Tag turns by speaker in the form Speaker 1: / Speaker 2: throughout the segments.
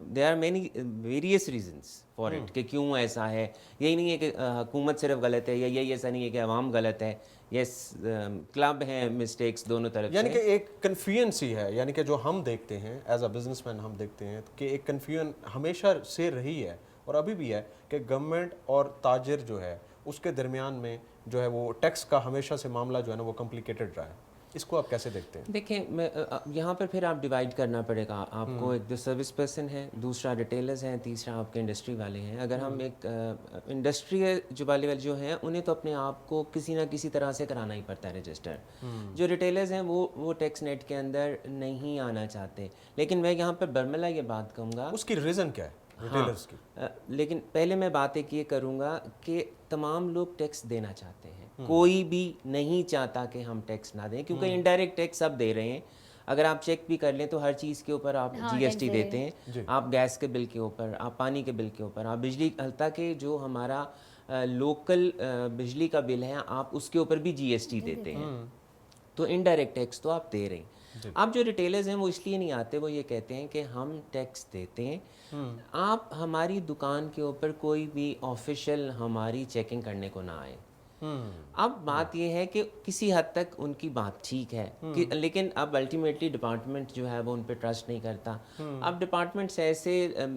Speaker 1: There are many various reasons for it کہ کیوں ایسا ہے. یہی نہیں ہے کہ حکومت صرف غلط ہے یا یہی ایسا نہیں ہے کہ عوام غلط ہے. یس کلب ہیں مسٹیکس دونوں طرف
Speaker 2: یعنی
Speaker 1: سے.
Speaker 2: کہ ایک کنفیوژنسی ہے, یعنی کہ جو ہم دیکھتے ہیں ایز اے بزنس مین ہم دیکھتے ہیں کہ ایک کنفیوژن ہمیشہ سے رہی ہے اور ابھی بھی ہے کہ گورنمنٹ اور تاجر جو ہے اس کے درمیان میں جو ہے وہ ٹیکس کا ہمیشہ سے معاملہ جو ہے نا وہ کمپلیکیٹڈ رہا ہے. اس کو آپ کیسے دیکھتے ہیں؟
Speaker 1: دیکھیں میں یہاں پر پھر آپ ڈیوائڈ کرنا پڑے گا آپ کو. ایک جو سروس پرسن ہے, دوسرا ریٹیلرز ہیں, تیسرا آپ کے انڈسٹری والے ہیں. اگر ہم ایک انڈسٹری جو والے جو ہیں انہیں تو اپنے آپ کو کسی نہ کسی طرح سے کرانا ہی پڑتا ہے رجسٹر. جو ریٹیلرز ہیں وہ ٹیکس نیٹ کے اندر نہیں آنا چاہتے. لیکن میں یہاں پر برملا یہ بات کہوں گا,
Speaker 2: اس کی ریزن کیا ہے ریٹیلرز کی؟
Speaker 1: لیکن پہلے میں بات ایک یہ کروں گا کہ تمام لوگ ٹیکس دینا چاہتے ہیں. کوئی بھی نہیں چاہتا کہ ہم ٹیکس نہ دیں, کیونکہ انڈائریکٹ ٹیکس سب دے رہے ہیں. اگر آپ چیک بھی کر لیں تو ہر چیز کے اوپر آپ جی ایس ٹی دیتے ہیں. آپ گیس کے بل کے اوپر, آپ پانی کے بل کے اوپر, آپ بجلی, حتیٰ کہ جو ہمارا لوکل بجلی کا بل ہے آپ اس کے اوپر بھی جی ایس ٹی دیتے ہیں. تو انڈائریکٹ ٹیکس تو آپ دے رہے ہیں. اب جو ریٹیلرز ہیں وہ اس لیے نہیں آتے, وہ یہ کہتے ہیں کہ ہم ٹیکس دیتے ہیں, آپ ہماری دکان کے اوپر کوئی بھی آفیشیل ہماری چیکنگ کرنے کو نہ آئے. اب بات یہ ہے کہ کسی حد تک ان کی بات ٹھیک ہے, لیکن اب الٹیمیٹلی ڈپارٹمنٹ جو ہے وہ ان پہ ٹرسٹ نہیں کرتا. اب ڈپارٹمنٹس ایسے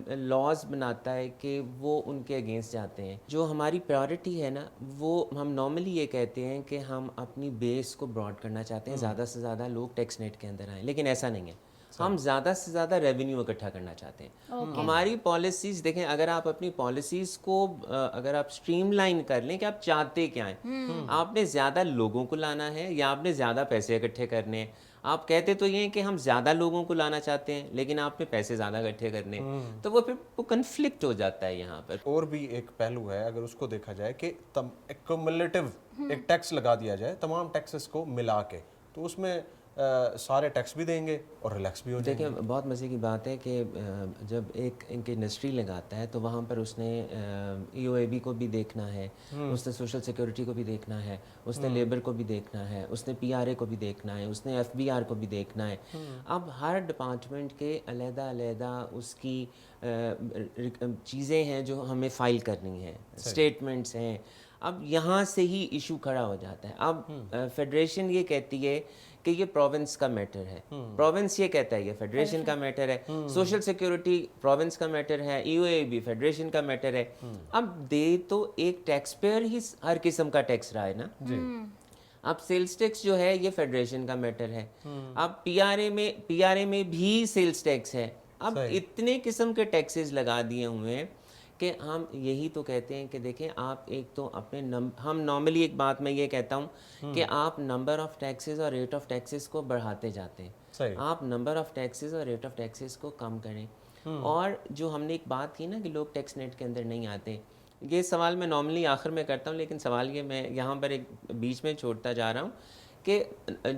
Speaker 1: لاز بناتا ہے کہ وہ ان کے اگینسٹ جاتے ہیں. جو ہماری پرائورٹی ہے نا, وہ ہم نارملی یہ کہتے ہیں کہ ہم اپنی بیس کو براڈ کرنا چاہتے ہیں, زیادہ سے زیادہ لوگ ٹیکس نیٹ کے اندر آئیں. لیکن ایسا نہیں ہے, ہم زیادہ سے زیادہ ریونیو اکٹھا کرنا چاہتے ہیں. ہماری پالیسیز دیکھیں, اگر آپ اپنی پالیسیز کو اگر آپ اسٹریم لائن کر لیں کہ آپ چاہتے کیا ہیں, آپ نے زیادہ لوگوں کو لانا ہے یا آپ نے زیادہ پیسے اکٹھے کرنے ہیں. آپ کہتے تو یہ ہیں کہ ہم زیادہ لوگوں کو لانا چاہتے ہیں لیکن آپ نے پیسے زیادہ اکٹھے کرنے ہیں, تو وہ پھر وہ کنفلکٹ ہو جاتا ہے یہاں پر.
Speaker 2: اور بھی ایک پہلو ہے اگر اس کو دیکھا جائے کہ ایکومولیٹو ایک ٹیکس لگا دیا جائے تمام ٹیکسز کو ملا کے, تو اس میں سارے ٹیکس بھی دیں گے اور ریلیکس بھی ہو جائیں گے.
Speaker 1: دیکھیں بہت مزے کی بات ہے کہ جب ایک ان کی انڈسٹری لگاتا ہے تو وہاں پر اس نے ای او اے بی کو بھی دیکھنا ہے, اس نے سوشل سیکورٹی کو بھی دیکھنا ہے, اس نے لیبر کو بھی دیکھنا ہے, اس نے پی آر اے کو بھی دیکھنا ہے, اس نے ایف بی آر کو بھی دیکھنا ہے. اب ہر ڈپارٹمنٹ کے علیحدہ علیحدہ اس کی چیزیں ہیں جو ہمیں فائل کرنی ہیں, اسٹیٹمنٹس ہیں. اب یہاں سے ہی ایشو کھڑا ہو جاتا ہے. اب فیڈریشن یہ کہتی ہے کہ یہ پروونس کا میٹر ہے, پروونس یہ کہتا ہے یہ فیڈریشن کا میٹر ہے. سوشل سیکیورٹی پروونس کا میٹر ہے, ای او اے بھی فیڈریشن کا میٹر ہے. اب دے تو ایک ٹیکس پیئر ہی ہر قسم کا ٹیکس رہا ہے نا. اب سیلز ٹیکس جو ہے یہ فیڈریشن کا میٹر ہے. اب پی آر اے میں بھی سیلز ٹیکس ہے. اب اتنے قسم کے ٹیکسز لگا دیے ہوئے ہیں کہ ہم یہی تو کہتے ہیں کہ دیکھیں آپ ایک تو اپنے ہم نارملی ایک بات میں یہ کہتا ہوں کہ آپ نمبر آف ٹیکسز اور ریٹ آف ٹیکسز کو بڑھاتے جاتے ہیں, آپ نمبر آف ٹیکسز اور ریٹ آف ٹیکسز کو کم کریں. اور جو ہم نے ایک بات کی نا کہ لوگ ٹیکس نیٹ کے اندر نہیں آتے, یہ سوال میں نارملی آخر میں کرتا ہوں, لیکن سوال یہ میں یہاں پر ایک بیچ میں چھوڑتا جا رہا ہوں کہ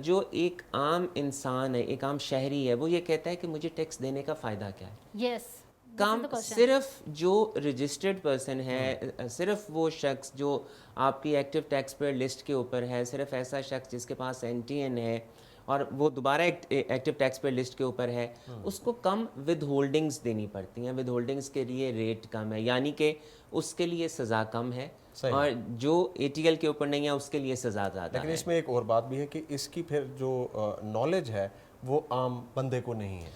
Speaker 1: جو ایک عام انسان ہے, ایک عام شہری ہے, وہ یہ کہتا ہے کہ مجھے ٹیکس دینے کا فائدہ کیا ہے.
Speaker 3: یس
Speaker 1: کام صرف جو رجسٹرڈ پرسن ہے, صرف وہ شخص جو آپ کی ایکٹیو ٹیکس پیئر لسٹ کے اوپر ہے, صرف ایسا شخص جس کے پاس این ٹی این ہے اور وہ دوبارہ ایکٹیو ٹیکس پیئر لسٹ کے اوپر ہے, اس کو کم ود ہولڈنگز دینی پڑتی ہیں. ود ہولڈنگز کے لیے ریٹ کم ہے, یعنی کہ اس کے لیے سزا کم ہے, اور جو اے ٹی ایل کے اوپر نہیں ہے اس کے لیے سزا زیادہ ہے.
Speaker 2: لیکن اس میں ایک اور بات بھی ہے کہ اس کی پھر جو نالج ہے وہ عام بندے کو نہیں ہے.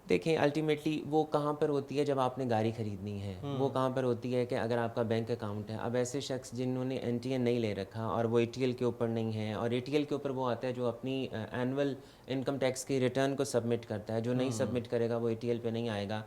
Speaker 1: دیکھیں الٹیمیٹلی وہ کہاں پر ہوتی ہے جب آپ نے گاڑی خریدنی ہے, وہ کہاں پر ہوتی ہے کہ اگر آپ کا بینک اکاؤنٹ ہے. اب ایسے شخص جنہوں نے این ٹی این نہیں لے رکھا اور وہ اے ٹی ایل کے اوپر نہیں ہے, اور اے ٹی ایل کے اوپر وہ آتا ہے جو اپنی اینول انکم ٹیکس کی ریٹرن کو سبمٹ کرتا ہے, جو نہیں سبمٹ کرے گا وہ اے ٹی ایل پہ نہیں آئے گا.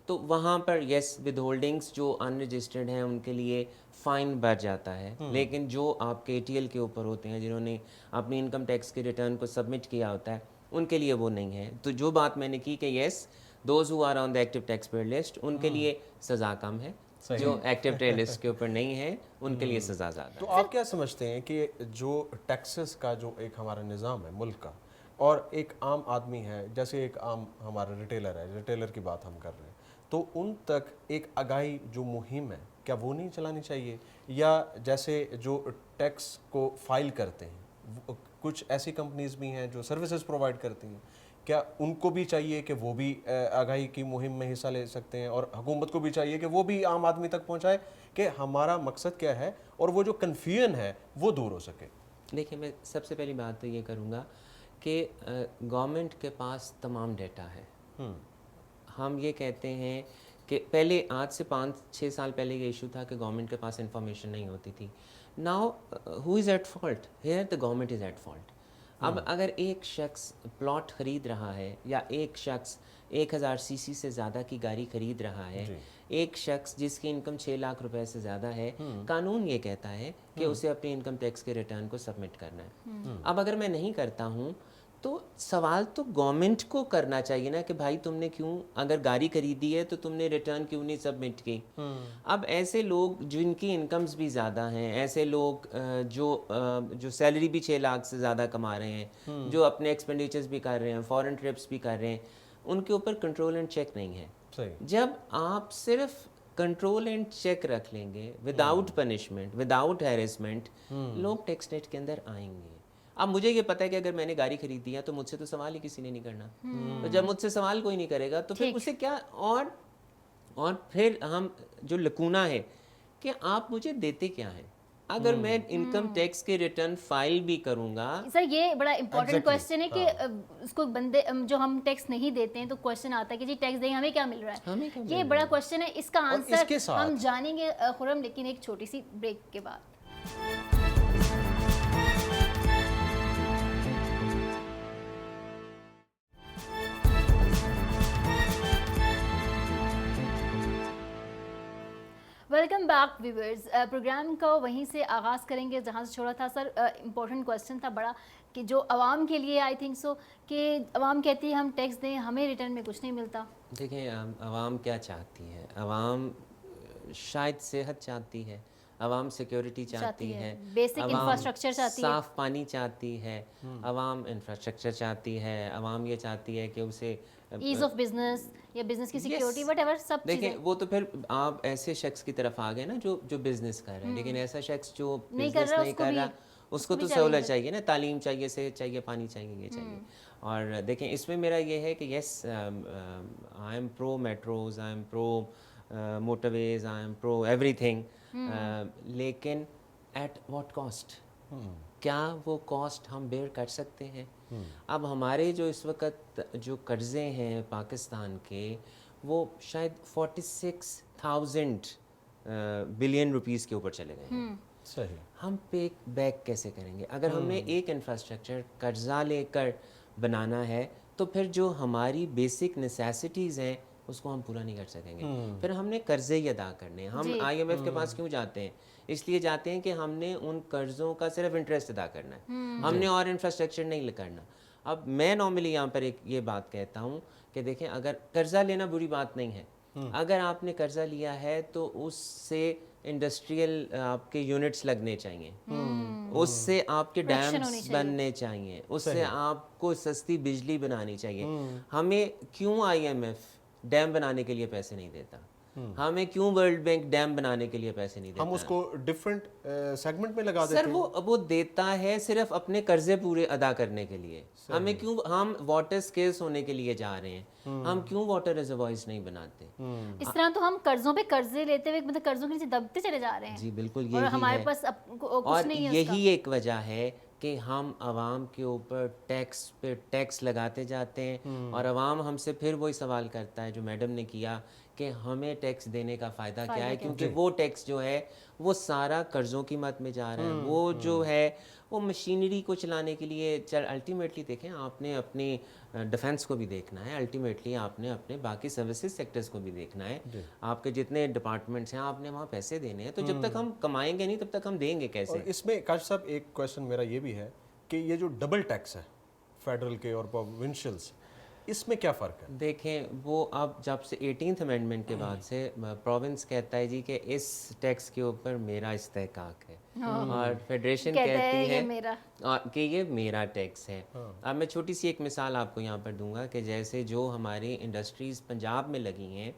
Speaker 1: تو وہاں پر یس ود ہولڈنگس جو ان رجسٹرڈ ہیں ان کے لیے فائن بڑھ جاتا ہے, لیکن جو آپ کے اے ٹی ایل کے اوپر ہوتے ہیں جنہوں نے اپنی انکم ٹیکس کی ریٹرن کو سبمٹ کیا ہوتا ہے ان کے لیے وہ نہیں ہے. تو جو بات میں نے کی کہ yes those who are on the active tax payer list ان کے لیے سزا کم ہے, جو ایکٹیو ٹیکس لسٹ کے اوپر نہیں ہے ان کے لیے سزا زیادہ.
Speaker 2: تو آپ کیا سمجھتے ہیں کہ جو ٹیکسز کا جو ایک ہمارا نظام ہے ملک کا, اور ایک عام آدمی ہے, جیسے ایک عام ہمارا ریٹیلر ہے, ریٹیلر کی بات ہم کر رہے ہیں, تو ان تک ایک آگاہی جو مہم ہے کیا وہ نہیں چلانی چاہیے؟ یا جیسے جو ٹیکس کو فائل کرتے ہیں کچھ ایسی کمپنیز بھی ہیں جو سروسز پرووائڈ کرتی ہیں, کیا ان کو بھی چاہیے کہ وہ بھی آگاہی کی مہم میں حصہ لے سکتے ہیں, اور حکومت کو بھی چاہیے کہ وہ بھی عام آدمی تک پہنچائے کہ ہمارا مقصد کیا ہے اور وہ جو کنفیوژن ہے وہ دور ہو سکے؟
Speaker 1: دیکھیں میں سب سے پہلی بات تو یہ کروں گا کہ گورنمنٹ کے پاس تمام ڈیٹا ہے. ہم یہ کہتے ہیں کہ پہلے آج سے 5-6 سال پہلے یہ ایشو تھا کہ گورنمنٹ کے پاس انفارمیشن نہیں ہوتی تھی. Now who is at fault here? The government is at fault. اب اگر ایک شخص پلاٹ خرید رہا ہے یا ایک شخص 1000 cc سے زیادہ کی گاڑی خرید رہا ہے, ایک شخص جس کی انکم 6 لاکھ روپے سے زیادہ ہے, قانون یہ کہتا ہے کہ اسے اپنے انکم ٹیکس کے ریٹرن کو سبمٹ کرنا ہے. اب اگر میں نہیں کرتا ہوں تو سوال تو گورنمنٹ کو کرنا چاہیے نا کہ بھائی تم نے کیوں, اگر گاڑی خریدی ہے تو تم نے ریٹرن کیوں نہیں سبمٹ کی. اب ایسے لوگ جن کی انکمز بھی زیادہ ہیں, ایسے لوگ جو سیلری بھی 6 لاکھ سے زیادہ کما رہے ہیں, جو اپنے ایکسپینڈیچرز بھی کر رہے ہیں, فورن ٹرپس بھی کر رہے ہیں, ان کے اوپر کنٹرول اینڈ چیک نہیں ہے. جب آپ صرف کنٹرول اینڈ چیک رکھ لیں گے وداؤٹ پنشمنٹ, وداؤٹ ہیرسمنٹ, لوگ ٹیکس اسٹیٹ کے اندر آئیں گے. اب مجھے یہ پتہ ہے کہ اگر میں نے گاڑی خریدی ہے تو مجھ سے تو سوال ہی کسی نے نہیں کرنا. تو جب مجھ سے سوال کوئی نہیں کرے گا تو پھر اسے کیا, اور پھر ہم جو لکونہ ہے کہ آپ مجھے دیتے کیا ہیں. اگر میں انکم ٹیکس کے ریٹرن فائل بھی کروں گا.
Speaker 3: سر یہ بڑا امپورٹنٹ کوشچن ہے کہ اس کو بندے جو ہم ٹیکس نہیں دیتے ہیں تو کوشچن آتا ہے کہ جی ٹیکس دیں ہمیں کیا مل رہا ہے. یہ بڑا کوشچن ہے, اس کا آنسر ہم جانیں گے خرم, لیکن ایک چھوٹی سی بریک کے بعد. Welcome back viewers. پروگرام کو وہیں سے آغاز کریں گے جہاں سے چھوڑا تھا. سر امپورٹنٹ کویسچن تھا بڑا کہ جو عوام کے لیے آئی تھنک سو کہ عوام کہتی ہے ہم ٹیکس دیں, ہمیں ریٹرن میں کچھ نہیں ملتا.
Speaker 1: دیکھیں عوام کیا چاہتی ہے, عوام شاید صحت چاہتی ہے, عوام سیکیورٹی چاہتی ہے,
Speaker 3: بیسک انفراسٹرکچر چاہتی ہے,
Speaker 1: صاف پانی چاہتی ہے, عوام انفراسٹرکچر چاہتی ہے, عوام یہ چاہتی ہے کہ اسے
Speaker 3: ایز آف بزنس یا بزنس کی سیکیورٹی وٹ ایور سب چیزیں.
Speaker 1: دیکھیں وہ تو پھر آپ ایسے شخص کی طرف آ گئے نا جو بزنس کر رہے ہیں, لیکن ایسا شخص جو بزنس نہیں کر رہا اس کو تو سہولت چاہیے نا, تعلیم چاہیے, صحت چاہیے, پانی چاہیے, یہ چاہیے. اور دیکھیں اس میں میرا یہ ہے کہ yes I am pro metros, I am pro motor, I am pro ایوری تھنگ, لیکن ایٹ واٹ کاسٹ؟ کیا وہ کاسٹ ہم بیئر کر سکتے ہیں؟ اب ہمارے جو اس وقت جو قرضے ہیں پاکستان کے وہ شاید 46,000 بلین روپیز کے اوپر چلے گئے ہیں.
Speaker 2: صحیح.
Speaker 1: ہم پے بیک کیسے کریں گے؟ اگر ہم نے ایک انفراسٹرکچر قرضہ لے کر بنانا ہے تو پھر جو ہماری بیسک نیسیسٹیز ہیں اس کو ہم پورا نہیں کر سکیں گے. پھر ہم نے قرضے ہی ادا کرنے ہیں. ہم آئی ایم ایف کے پاس کیوں جاتے ہیں؟ اس لیے جاتے ہیں کہ ہم نے ان قرضوں کا صرف انٹرسٹ ادا کرنا ہے, ہم نے اور انفراسٹرکچر نہیں کرنا. اب میں نارملی یہاں پر ایک یہ بات کہتا ہوں کہ دیکھیں اگر قرضہ لینا بری بات نہیں ہے, اگر آپ نے قرضہ لیا ہے تو اس سے انڈسٹریل آپ کے یونٹس لگنے چاہیے, اس سے آپ کے ڈیمز بننے چاہیے, اس سے آپ کو سستی بجلی بنانی چاہیے. ہمیں کیوں آئی ایم ایف ڈیم بنانے کے لیے پیسے نہیں دیتا؟ ہمیں کیوں ورلڈ بینک ڈیم بنانے کے لیے پیسے نہیں دیتا؟
Speaker 2: ہم اس کو ڈیفرنٹ سیگمنٹ میں لگا دیتے ہیں.
Speaker 1: سر وہ دیتا ہے صرف اپنے قرضے پورے ادا کرنے کے لیے. ہمیں کیوں, ہم واٹر سکیرس ہونے کے لیے جا رہے ہیں, ہم کیوں واٹر ریزروائرز نہیں بناتے؟
Speaker 3: اس طرح تو ہم قرضوں پہ قرضے لیتے ہوئے مطلب قرضوں کے نیچے دبتے چلے جا رہے ہیں.
Speaker 1: جی بالکل
Speaker 3: اور
Speaker 1: یہی
Speaker 3: ہمارے
Speaker 1: ہے,
Speaker 3: پاس
Speaker 1: اور یہی ایک وجہ ہے کہ ہم عوام کے اوپر ٹیکس پہ ٹیکس لگاتے جاتے ہیں, اور عوام ہم سے پھر وہی سوال کرتا ہے جو میڈم نے کیا کہ ہمیں ٹیکس دینے کا فائدہ کیا ہے, کیونکہ وہ ٹیکس جو ہے وہ سارا قرضوں کی مد میں جا رہا ہے. وہ جو ہے وہ مشینری کو چلانے کے لیے الٹیمیٹلی دیکھیں آپ نے اپنی ڈیفنس کو بھی دیکھنا ہے, الٹیمیٹلی آپ نے اپنے باقی سروسز سیکٹرز کو بھی دیکھنا ہے. آپ کے جتنے ڈپارٹمنٹس ہیں آپ نے وہاں پیسے دینے ہیں, تو جب تک ہم کمائیں گے نہیں تب تک ہم دیں گے کیسے؟
Speaker 2: اور اس میں کاش صاحب ایک کویشچن میرا یہ بھی ہے کہ یہ جو ڈبل ٹیکس ہے فیڈرل کے اور پروونشلس, اس میں کیا فرق ہے؟
Speaker 1: دیکھیں وہ اب جب سے 18th امینڈمنٹ کے بعد سے پروونس کہتا ہے جی کہ اس ٹیکس کے اوپر میرا استحقاق ہے, اور فیڈریشن کہتی ہے کہ یہ میرا ٹیکس ہے. اب میں چھوٹی سی ایک مثال آپ کو یہاں پر دوں گا کہ جیسے جو ہماری انڈسٹریز پنجاب میں لگی ہیں,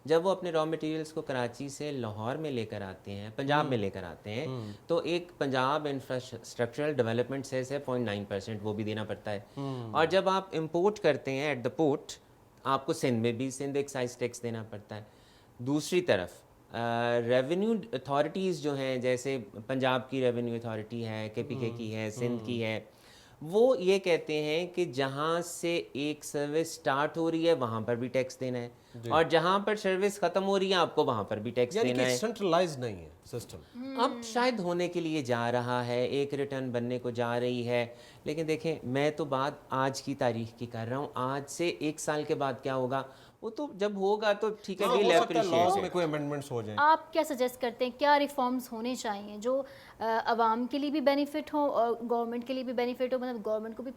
Speaker 1: جب وہ اپنے را مٹیریلس کو کراچی سے لاہور میں لے کر آتے ہیں, پنجاب میں لے کر آتے ہیں, تو ایک پنجاب انفراسٹرکچرل ڈیولپمنٹ سیس ہے 0.9%, وہ بھی دینا پڑتا ہے. اور جب آپ امپورٹ کرتے ہیں ایٹ دا پورٹ, آپ کو سندھ میں بھی سندھ ایکسائز ٹیکس دینا پڑتا ہے. دوسری طرف ریونیو اتھارٹیز جو ہیں, جیسے پنجاب کی ریونیو اتھارٹی ہے, KPK کی ہے, سندھ کی ہے, وہ یہ کہتے ہیں کہ جہاں سے ایک سروس سٹارٹ ہو رہی ہے وہاں پر بھی ٹیکس دینا ہے, اور جہاں پر سروس ختم ہو رہی ہے آپ کو وہاں پر بھی ٹیکس دینا ہے.
Speaker 2: سینٹرلائز نہیں ہے سسٹم.
Speaker 1: اب شاید ہونے کے لیے جا رہا ہے, ایک ریٹرن بننے کو جا رہی ہے, لیکن دیکھیں میں تو بات آج کی تاریخ کی کر رہا ہوں. آج سے 1 سال کے بعد کیا ہوگا وہ تو جب ہوگا تو ٹھیک ہے, ویل اپریشیٹ
Speaker 2: میں کوئی امینڈمنٹس ہو جائیں.
Speaker 3: آپ کیا سجیسٹ کرتے ہیں, کیا ریفارمز ہونے چاہیے جو عوام کے لیے بھی بینیفٹ ہو اور گورنمنٹ کے لیے بھی بینیفٹ ہو, مطلب گورنمنٹ کو بھی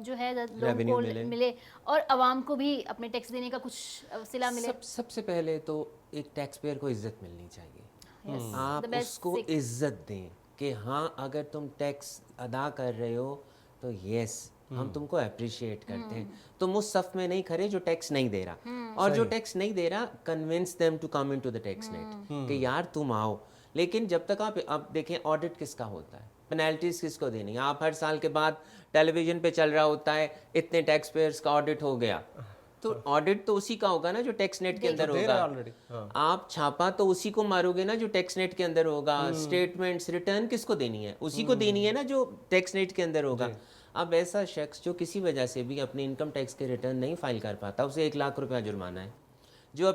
Speaker 3: جو ہے لوگوں کو ملے اور عوام کو بھی اپنے ٹیکس دینے کا کچھ وسیلہ ملے؟
Speaker 1: سب سے پہلے تو ایک ٹیکس پیئر کو عزت ملنی چاہیے. آپ اس کو عزت دیں کہ ہاں اگر تم ٹیکس ادا کر رہے ہو تو یس ہم تم کو اپریشیٹ کرتے ہیں. تم اس صف میں نہیں کھڑے جو ٹیکس نہیں دے رہا, اور جو ٹیکس نہیں دے رہا convince them to come into the tax net کہ یار تم آؤ. لیکن جب تک آپ دیکھیں آڈٹ کس کا ہوتا ہے, پینالٹیز کس کو دینی ہے. آپ ہر سال کے بعد ٹیلی ویژن پہ چل رہا ہوتا ہے اتنے ٹیکس پیئرس کا آڈٹ ہو گیا, تو آڈٹ تو اسی کا ہوگا نا جو ٹیکس نیٹ کے اندر ہوگا. آپ چھاپا تو اسی کو مارو گے نا جو ٹیکس نیٹ کے اندر ہوگا. اسٹیٹمنٹس ریٹرن کس کو دینی ہے, اسی کو دینی ہے نا جو ٹیکس نیٹ کے اندر ہوگا. اب ایسا شخص جو کسی وجہ سے بھی اپنے انکم ٹیکس کے ریٹرن نہیں فائل کر پاتا, اسے 1 لاکھ روپیہ جرمانہ ہے. جو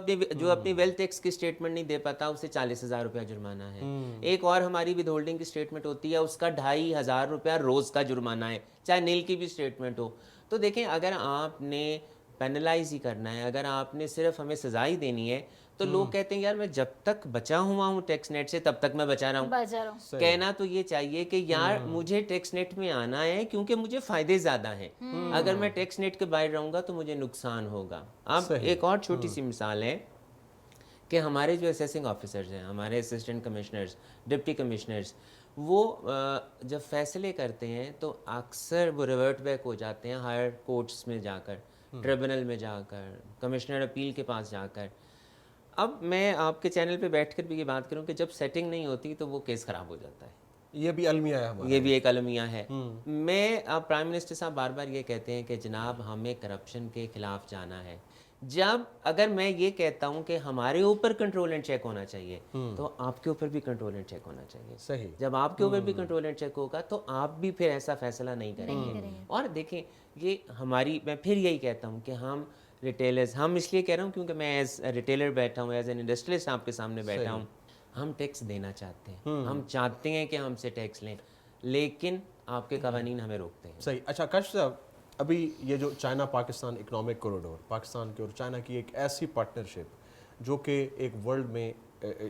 Speaker 1: اپنی ویلتھ ٹیکس کی اسٹیٹمنٹ نہیں دے پاتا اسے 40,000 روپیہ جرمانہ ہے. ایک اور ہماری ود ہولڈنگ کی اسٹیٹمنٹ ہوتی ہے, اس کا 2,500 روپیہ روز کا جرمانہ ہے, چاہے نیل کی بھی اسٹیٹمنٹ ہو. تو دیکھیں اگر آپ نے پینلائز ہی کرنا ہے, اگر آپ نے صرف ہمیں سزا ہی دینی ہے, تو لوگ کہتے ہیں یار میں جب تک بچا ہوا ہوں ٹیکس نیٹ سے تب تک میں بچا رہا ہوں. کہنا تو یہ چاہیے کہ یار مجھے ٹیکس نیٹ میں آنا ہے کیونکہ مجھے فائدے زیادہ ہیں. اگر میں ٹیکس نیٹ کے باہر رہوں گا تو مجھے نقصان ہوگا. اب ایک اور چھوٹی سی مثال ہے کہ ہمارے جو اسیسنگ آفیسرز ہیں, ہمارے اسسٹنٹ کمشنرز, ڈپٹی کمشنرز, وہ جب فیصلے کرتے ہیں تو اکثر وہ ریورٹ بیک ہو جاتے ہیں ہائر کورٹس میں جا کر, ٹریبونل میں جا کر, کمشنر اپیل کے پاس جا کر. اب میں آپ کے چینل پہ بیٹھ کر بھی یہ بات کروں کہ جب سیٹنگ نہیں ہوتی تو وہ کیس خراب ہو جاتا ہے.
Speaker 2: یہ بھی المیہ ہے ہمارا,
Speaker 1: یہ بھی ایک المیہ ہے. میں اب پرائم منسٹر صاحب بار بار یہ کہتے ہیں کہ جناب ہمیں کرپشن کے خلاف جانا ہے. جب اگر میں یہ کہتا ہوں کہ ہمارے اوپر کنٹرول اینڈ چیک ہونا چاہیے تو آپ کے اوپر بھی کنٹرول اینڈ چیک ہونا چاہیے.
Speaker 2: صحیح.
Speaker 1: جب آپ کے اوپر بھی کنٹرول اینڈ چیک ہوگا تو آپ بھی پھر ایسا فیصلہ نہیں کریں گے. اور دیکھیں یہ ہماری, میں پھر یہی کہتا ہوں کہ ہم ریٹیلرز, ہم اس لیے کہہ رہا ہوں کیونکہ میں ایز ریٹیلر بیٹھا ہوں, ایز این انڈسٹریلسٹ آپ کے سامنے بیٹھا ہوں. ہم ٹیکس دینا چاہتے ہیں, ہم چاہتے ہیں کہ ہم سے ٹیکس لیں, لیکن آپ کے قوانین ہمیں روکتے ہیں.
Speaker 2: صحیح. اچھا کاشف صاحب, ابھی یہ جو China Pakistan economic corridor, Pakistan کی اور چائنا کی ایک ایسی پارٹنرشپ جو کہ ایک ورلڈ میں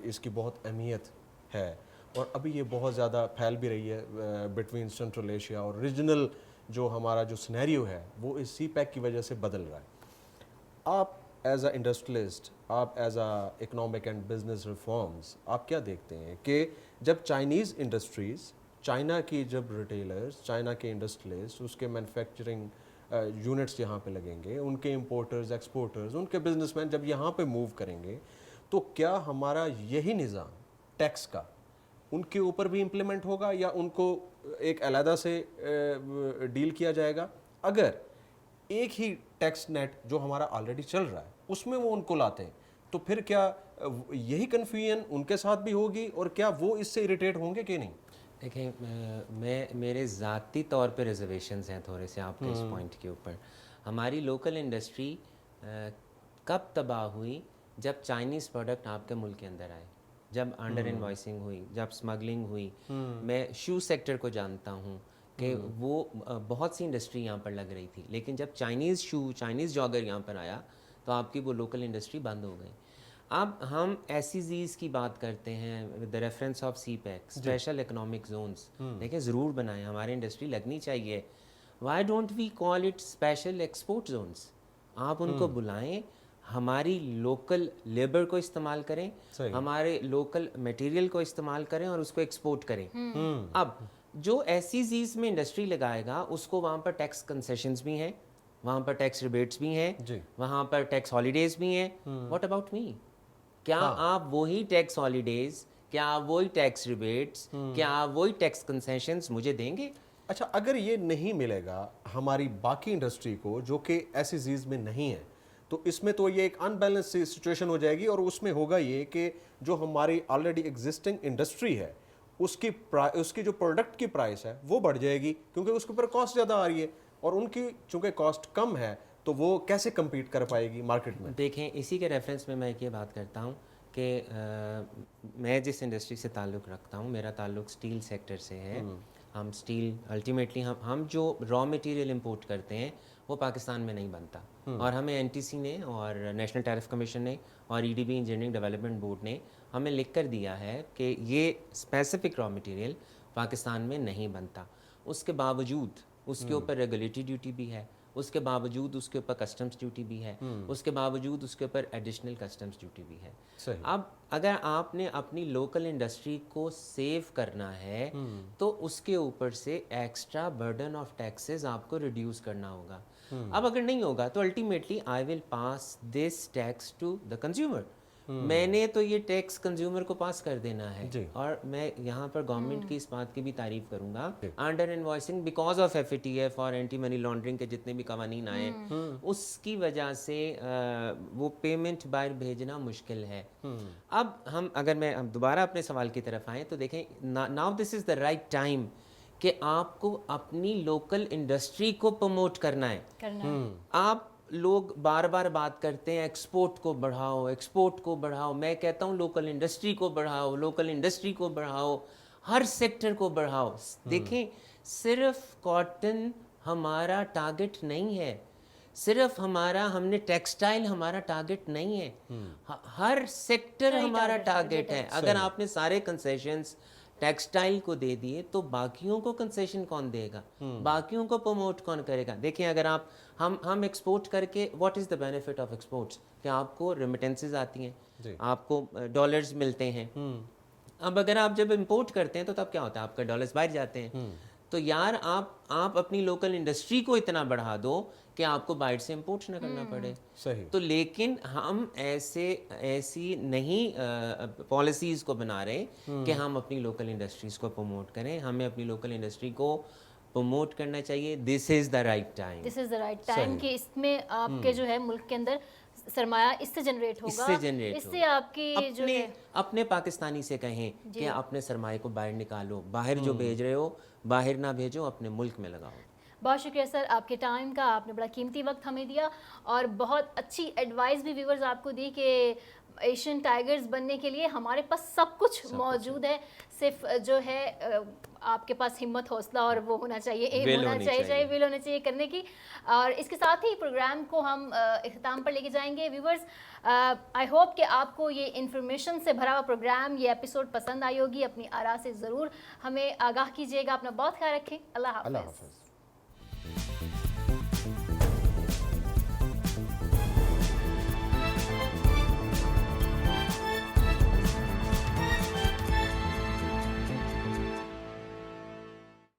Speaker 2: اس کی بہت اہمیت ہے, اور ابھی یہ بہت زیادہ پھیل بھی رہی ہے بٹوین سینٹرل ایشیا, اور ریجنل جو ہمارا جو سنیریو ہے وہ اس سی پیک کی وجہ سے بدل رہا ہے. آپ ایز اے انڈسٹریلسٹ, آپ as a economic and business reforms, آپ کیا دیکھتے ہیں کہ جب چائنیز انڈسٹریز, چائنا کی جب ریٹیلرز, چائنا کے انڈسٹریلسٹ, اس کے مینوفیکچرنگ یونٹس یہاں پہ لگیں گے, ان کے امپورٹرز, ایکسپورٹرز, ان کے بزنس مین جب یہاں پہ موو کریں گے, تو کیا ہمارا یہی نظام ٹیکس کا ان کے اوپر بھی امپلیمنٹ ہوگا یا ان کو ایک علیحدہ سے ڈیل کیا جائے گا؟ اگر ایک ہی ٹیکس نیٹ جو ہمارا آلریڈی چل رہا ہے اس میں وہ ان کو لاتے ہیں, تو پھر کیا یہی کنفیوژن ان کے ساتھ بھی ہوگی, اور کیا وہ اس سے اریٹیٹ ہوں گے کہ نہیں؟
Speaker 1: دیکھیں میرے ذاتی طور پہ ریزرویشنز ہیں تھوڑے سے آپ کے اس پوائنٹ کے اوپر. ہماری لوکل انڈسٹری کب تباہ ہوئی؟ جب چائنیز پروڈکٹ آپ کے ملک کے اندر آئے, جب انڈر انوائسنگ ہوئی, جب اسمگلنگ ہوئی. میں شو سیکٹر کو جانتا ہوں کہ وہ بہت سی انڈسٹری یہاں پر لگ رہی تھی, لیکن جب چائنیز شو, چائنیز جاگر یہاں پر آیا تو آپ کی وہ لوکل انڈسٹری بند ہو گئی. اب ہم ایسی چیز کی بات کرتے ہیں with the reference of CPEC, special economic zones. دیکھیں ضرور بنائیں, ہماری انڈسٹری لگنی چاہیے. Why don't we call it special export zones? آپ ان کو بلائیں, ہماری لوکل لیبر کو استعمال کریں, ہمارے لوکل میٹیریل کو استعمال کریں اور اس کو ایکسپورٹ کریں. اب جو ایسی چیز میں انڈسٹری لگائے گا اس کو وہاں پر ٹیکس کنسیشنز بھی ہیں, وہاں پر ٹیکس ریبیٹس بھی ہیں, وہاں پر ٹیکس ہالیڈیز بھی ہیں. What about me? کیا آپ وہی ٹیکس ہالیڈیز, کیا آپ وہی ٹیکس ریبیٹس, کیا آپ وہی ٹیکس کنسیشنز مجھے دیں گے؟
Speaker 2: اچھا, اگر یہ نہیں ملے گا ہماری باقی انڈسٹری کو جو کہ ایسی چیز میں نہیں ہے, تو اس میں تو یہ ایک ان بیلنس سچویشن ہو جائے گی, اور اس میں ہوگا یہ کہ جو ہماری آلریڈی ایگزسٹنگ انڈسٹری ہے اس کی جو پروڈکٹ کی پرائس ہے وہ بڑھ جائے گی, کیونکہ اس کے اوپر کاسٹ زیادہ آ رہی ہے, اور ان کی چونکہ کاسٹ کم ہے تو وہ کیسے کمپیٹ کر پائے گی مارکیٹ میں؟
Speaker 1: دیکھیں, اسی کے ریفرنس میں ایک یہ بات کرتا ہوں کہ میں جس انڈسٹری سے تعلق رکھتا ہوں, میرا تعلق اسٹیل سیکٹر سے ہے. ہم اسٹیل الٹیمیٹلی ہم جو را مٹیریل امپورٹ کرتے ہیں وہ پاکستان میں نہیں بنتا, اور ہمیں این ٹی سی نے اور نیشنل ٹیرف کمیشن نے اور E D B engineering development board نے ہمیں لکھ کر دیا ہے کہ یہ اسپیسیفک را مٹیریل پاکستان میں نہیں بنتا. اس کے باوجود اس کے اوپر ریگولیٹری ڈیوٹی بھی ہے, اس کے باوجود اس کے اوپر کسٹمز ڈیوٹی بھی ہے, اس کے باوجود اس کے اوپر ایڈیشنل کسٹمز ڈیوٹی بھی ہے. اب اگر آپ نے اپنی لوکل انڈسٹری کو سیو کرنا ہے تو اس کے اوپر سے ایکسٹرا برڈن آف ٹیکسز آپ کو ریڈیوس کرنا ہوگا. اب اگر نہیں ہوگا تو ultimately I will pass this tax to the consumer. میں نے تو یہ ٹیکس کنزیومر کو پاس کر دینا ہے. اور میں یہاں پر گورنمنٹ کی اس بات کی بھی تعریف کروں گا, under invoicing because of F A T F اور اینٹی منی لانڈرنگ کے جتنے بھی قوانین آئے اس کی وجہ سے وہ پیمنٹ باہر بھیجنا مشکل ہے. اب ہم اگر میں دوبارہ اپنے سوال کی طرف آئیں تو دیکھیں, now this is the right time کہ آپ کو اپنی لوکل انڈسٹری کو پروموٹ کرنا ہے. آپ لوگ بار بار بات کرتے ہیں ایکسپورٹ کو بڑھاؤ, ایکسپورٹ کو بڑھاؤ. میں کہتا ہوں لوکل انڈسٹری کو بڑھاؤ, لوکل انڈسٹری کو بڑھاؤ, ہر سیکٹر کو بڑھاؤ. دیکھیں, صرف کاٹن ہمارا ٹارگٹ نہیں ہے, صرف ہم نے ٹیکسٹائل ہمارا ٹارگٹ نہیں ہے, ہر سیکٹر ہمارا ٹارگٹ ہے. اگر آپ نے سارے کنسیشنز ٹیکسٹائل کو دے دیے تو باقیوں کو کنسیشن کون دے گا, باقیوں کو پروموٹ کون کرے گا؟ دیکھیں, اگر ہم ایکسپورٹ کر کے, what is the benefit of exports, کہ آپ کو ریمیٹنسز آتی ہیں, آپ کو ڈالرز ملتے ہیں. اب اگر آپ جب امپورٹ کرتے ہیں تو تب کیا ہوتا ہے, آپ کا ڈالرز باہر جاتے ہیں. تو یار آپ اپنی لوکل انڈسٹری کو اتنا بڑھا دو کہ آپ کو باہر سے امپورٹ نہ کرنا پڑے. تو لیکن ہم ایسی نہیں پالیسیز کو بنا رہے کہ ہم اپنی لوکل انڈسٹریز کو پروموٹ کریں. ہمیں اپنی لوکل انڈسٹری کو پروموٹ کرنا چاہیے. This is the right time,
Speaker 3: this is the right time کہ اس میں آپ کے جو ہے ملک کے اندر سرمایہ اس سے جنریٹ ہوگا, اس سے آپ کی جو ہے
Speaker 1: اپنے پاکستانی سے کہیں کہ اپنے سرمایہ کو باہر نکالو, باہر جو بھیج رہے ہو باہر نہ بھیجو, اپنے ملک میں لگاؤ.
Speaker 3: بہت شکریہ سر آپ کے ٹائم کا, آپ نے بڑا قیمتی وقت ہمیں دیا اور بہت اچھی ایڈوائس بھی ویورز آپ کو دی کہ ایشین ٹائیگرز بننے کے لیے ہمارے پاس سب کچھ موجود ہے, صرف جو ہے آپ کے پاس ہمت, حوصلہ اور وہ ہونا چاہیے, ایم ہونا چاہیے, ویل ہونا چاہیے کرنے کی. اور اس کے ساتھ ہی پروگرام کو ہم اختتام پر لے کے جائیں گے. ویورز, آئی ہوپ کہ آپ کو یہ انفارمیشن سے بھرا ہوا پروگرام, یہ ایپیسوڈ پسند آئی ہوگی. اپنی آراء سے ضرور ہمیں آگاہ کیجیے گا. اپنا بہت خیال رکھیں. اللہ حافظ.